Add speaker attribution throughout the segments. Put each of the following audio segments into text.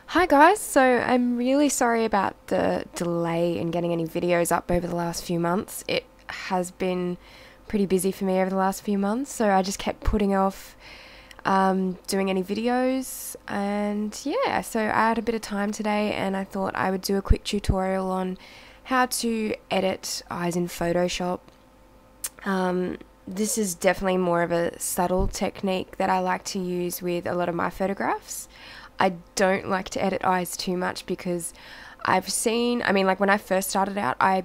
Speaker 1: Hi guys, so I'm really sorry about the delay in getting any videos up over the last few months. It has been pretty busy for me over the last few months, so I just kept putting off doing any videos, and yeah, so I had a bit of time today and I thought I would do a quick tutorial on how to edit eyes in Photoshop. This is definitely more of a subtle technique that I like to use with a lot of my photographs. I don't like to edit eyes too much because I've seen, like when I first started out, I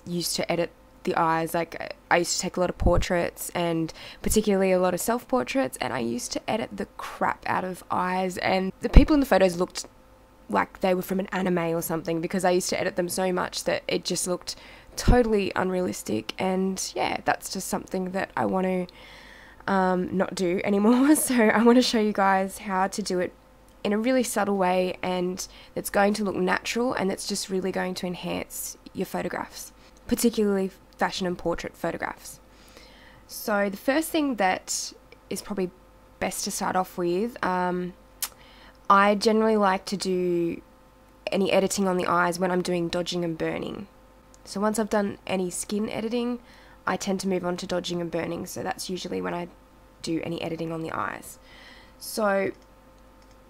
Speaker 1: used to edit the eyes. Like I used to take a lot of portraits and particularly a lot of self-portraits, and I used to edit the crap out of eyes, and the people in the photos looked like they were from an anime or something because I used to edit them so much that it just looked totally unrealistic. And yeah, that's just something that I want to not do anymore. So I want to show you guys how to do it in a really subtle way, and that's going to look natural, and that's just really going to enhance your photographs, particularly fashion and portrait photographs. So the first thing that is probably best to start off with, I generally like to do any editing on the eyes when I'm doing dodging and burning. So once I've done any skin editing, I tend to move on to dodging and burning, so that's usually when I do any editing on the eyes. So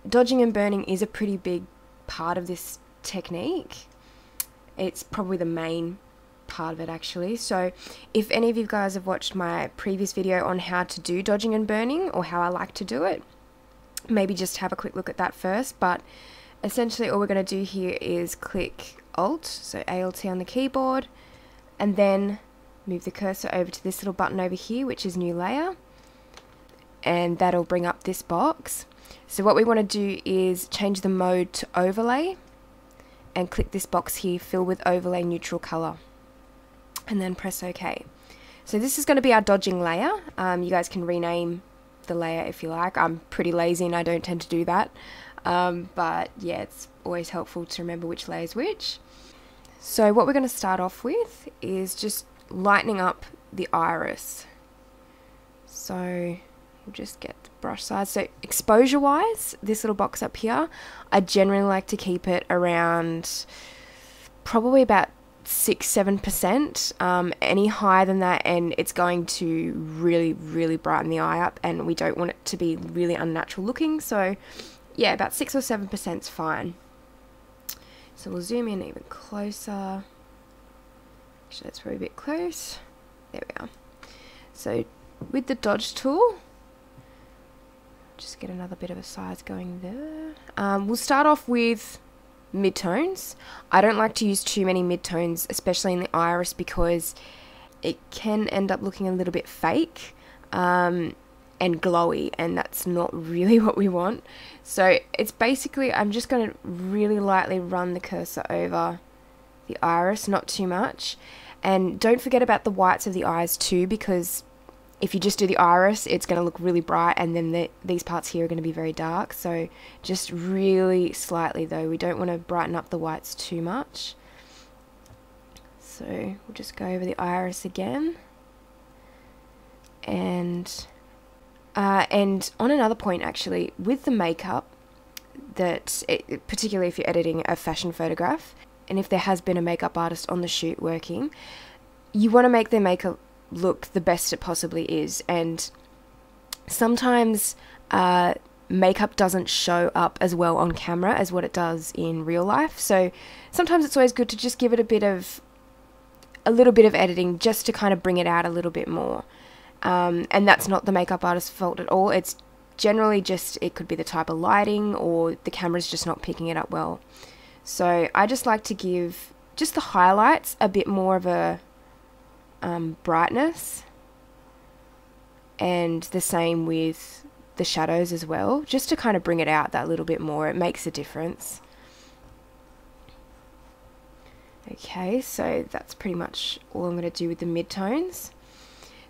Speaker 1: dodging and burning is a pretty big part of this technique. It's probably the main part of it actually. So if any of you guys have watched my previous video on how to do dodging and burning, or how I like to do it, maybe just have a quick look at that first. But essentially all we're going to do here is click Alt, so ALT on the keyboard, and then move the cursor over to this little button over here, which is New Layer, and that'll bring up this box. So what we want to do is change the mode to overlay and click this box here, fill with overlay neutral color, and then press OK. So this is going to be our dodging layer. You guys can rename the layer if you like. I'm pretty lazy and I don't tend to do that, but yeah, it's always helpful to remember which layer is which. So what we're going to start off with is just lightening up the iris. So we'll just get the brush size. So exposure wise, this little box up here, I generally like to keep it around probably about 6-7%. Any higher than that and it's going to really brighten the eye up, and we don't want it to be really unnatural looking. So yeah, about 6 or 7% is fine. So we'll zoom in even closer. Actually, that's probably a bit close. There we are. So with the dodge tool, just get another bit of a size going there. We'll start off with midtones. I don't like to use too many midtones, especially in the iris, because it can end up looking a little bit fake and glowy, and that's not really what we want. So it's basically, I'm just going to really lightly run the cursor over the iris, not too much. And don't forget about the whites of the eyes too, because if you just do the iris, it's going to look really bright, and then these parts here are going to be very dark. So just really slightly though, we don't want to brighten up the whites too much. So we'll just go over the iris again. And on another point actually, with the makeup, particularly if you're editing a fashion photograph, and if there has been a makeup artist on the shoot working, you want to make their makeup look the best it possibly is. And sometimes makeup doesn't show up as well on camera as what it does in real life. So sometimes it's always good to just give it a little bit of editing just to kind of bring it out a little bit more. And that's not the makeup artist's fault at all. It's generally just, it could be the type of lighting, or the camera's just not picking it up well. So I just like to give just the highlights a bit more of a brightness, and the same with the shadows as well, just to kind of bring it out that little bit more. It makes a difference. Okay, so that's pretty much all I'm going to do with the midtones.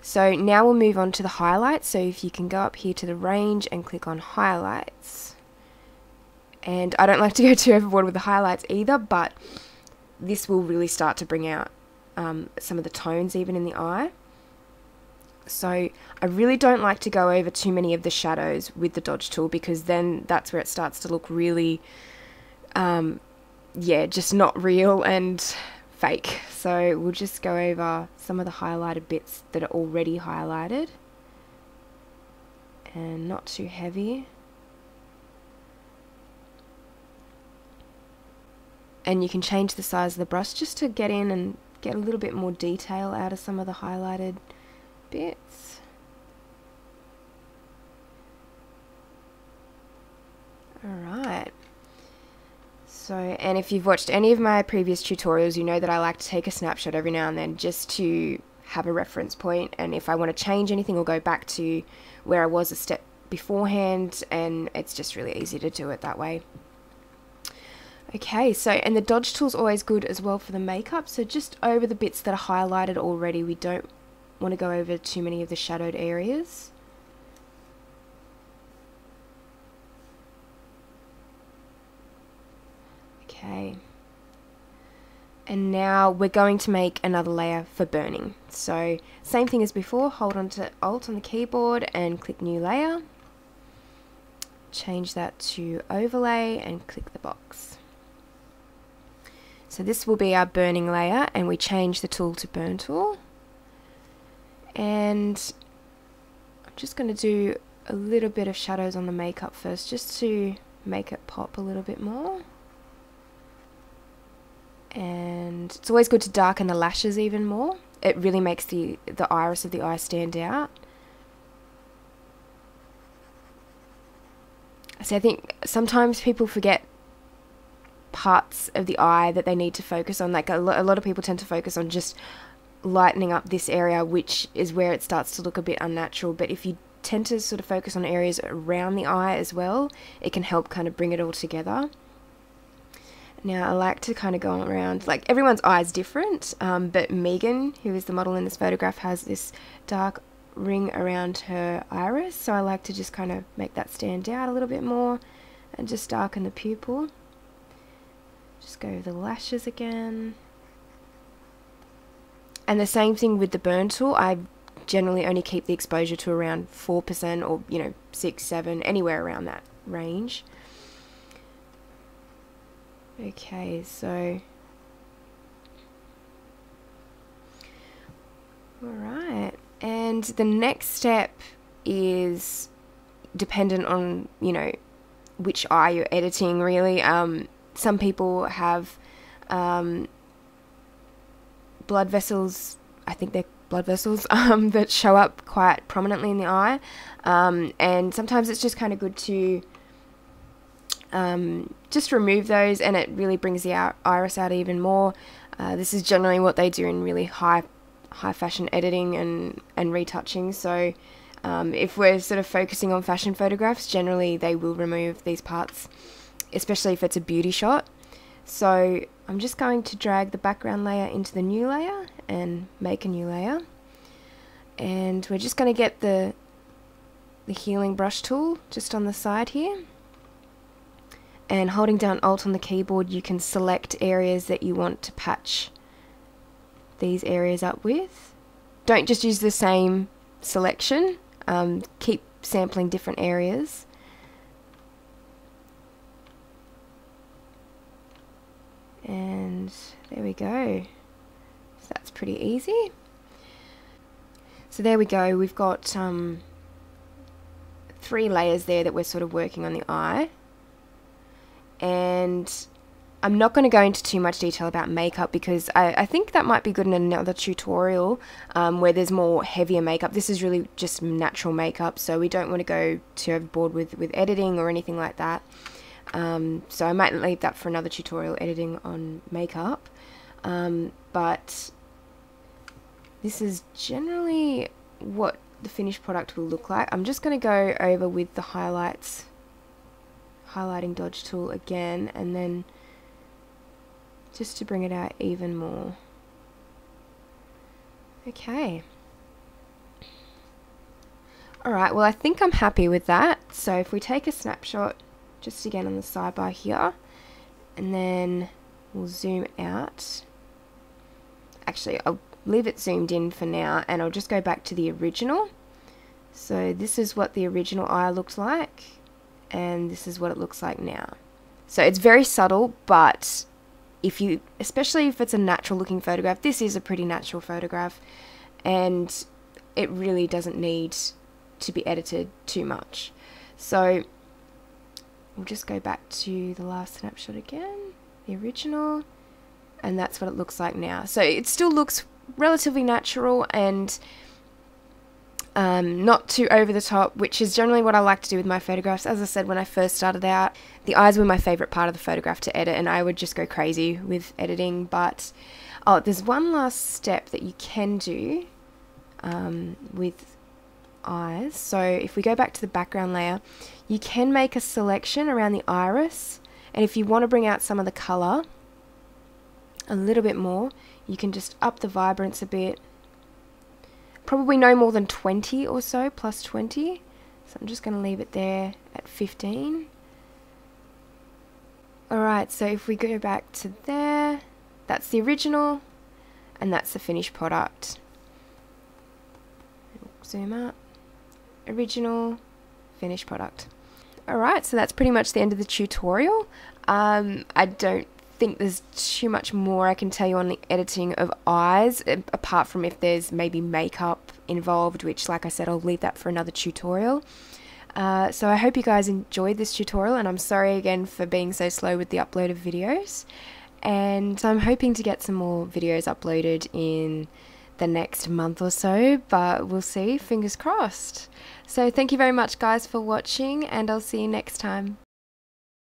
Speaker 1: So now we'll move on to the highlights. So if you can go up here to the range and click on highlights. And I don't like to go too overboard with the highlights either, but this will really start to bring out some of the tones even in the eye. So I really don't like to go over too many of the shadows with the dodge tool, because then that's where it starts to look really yeah, just not real and fake. So we'll just go over some of the highlighted bits that are already highlighted, and not too heavy. And you can change the size of the brush just to get in and get a little bit more detail out of some of the highlighted bits. Alright. So, and if you've watched any of my previous tutorials, you know that I like to take a snapshot every now and then just to have a reference point, and if I want to change anything or go back to where I was a step beforehand, and it's just really easy to do it that way. Okay, so, and the dodge tool's always good as well for the makeup, so just over the bits that are highlighted already, we don't want to go over too many of the shadowed areas. Okay, and now we're going to make another layer for burning. So same thing as before, hold on to Alt on the keyboard and click new layer, change that to overlay and click the box. So this will be our burning layer, and we change the tool to burn tool, and I'm just going to do a little bit of shadows on the makeup first just to make it pop a little bit more. And it's always good to darken the lashes even more. It really makes the iris of the eye stand out. So I think sometimes people forget parts of the eye that they need to focus on. Like a lot of people tend to focus on just lightening up this area, which is where it starts to look a bit unnatural. But if you tend to sort of focus on areas around the eye as well, it can help kind of bring it all together. Now I like to kind of go around, like everyone's eye is different, but Megan, who is the model in this photograph, has this dark ring around her iris, so I like to just kind of make that stand out a little bit more and just darken the pupil. Just go over the lashes again. And the same thing with the burn tool. I generally only keep the exposure to around 4% or, you know, 6, 7, anywhere around that range. Okay, so alright, and the next step is dependent on, you know, which eye you're editing really. Some people have blood vessels, I think they're blood vessels, that show up quite prominently in the eye, and sometimes it's just kind of good to just remove those, and it really brings the iris out even more. This is generally what they do in really high fashion editing and retouching. So if we're sort of focusing on fashion photographs, generally they will remove these parts, especially if it's a beauty shot. So I'm just going to drag the background layer into the new layer and make a new layer, and we're just going to get the healing brush tool just on the side here, and holding down Alt on the keyboard you can select areas that you want to patch these areas up with. Don't just use the same selection, keep sampling different areas. And there we go. So that's pretty easy. So there we go, we've got 3 layers there that we're sort of working on the eye. And I'm not going to go into too much detail about makeup because I think that might be good in another tutorial where there's more heavier makeup. This is really just natural makeup, so we don't want to go too overboard with editing or anything like that. So I might leave that for another tutorial, editing on makeup. But this is generally what the finished product will look like. I'm just going to go over with the highlighting dodge tool again, and then just to bring it out even more. Okay. Alright, well I think I'm happy with that. So if we take a snapshot just again on the sidebar here, and then we'll zoom out. Actually, I'll leave it zoomed in for now, and I'll just go back to the original. So this is what the original eye looked like, and this is what it looks like now. So it's very subtle, but especially if it's a natural looking photograph, this is a pretty natural photograph, and it really doesn't need to be edited too much. So we'll just go back to the last snapshot again, the original, and that's what it looks like now. So it still looks relatively natural and not too over the top, which is generally what I like to do with my photographs. As I said, when I first started out, the eyes were my favorite part of the photograph to edit, and I would just go crazy with editing. But there's one last step that you can do with eyes. So if we go back to the background layer, you can make a selection around the iris, and if you want to bring out some of the color a little bit more, you can just up the vibrance a bit. Probably no more than 20 or so, plus 20. So I'm just going to leave it there at 15. Alright, so if we go back to there, that's the original, and that's the finished product. Zoom out. Original, finished product. Alright, so that's pretty much the end of the tutorial. I don't think there's too much more I can tell you on the editing of eyes, apart from if there's maybe makeup involved, which, like I said, I'll leave that for another tutorial. So I hope you guys enjoyed this tutorial, and I'm sorry again for being so slow with the upload of videos. And I'm hoping to get some more videos uploaded in the next month or so, but we'll see, fingers crossed. So thank you very much guys for watching, and I'll see you next time.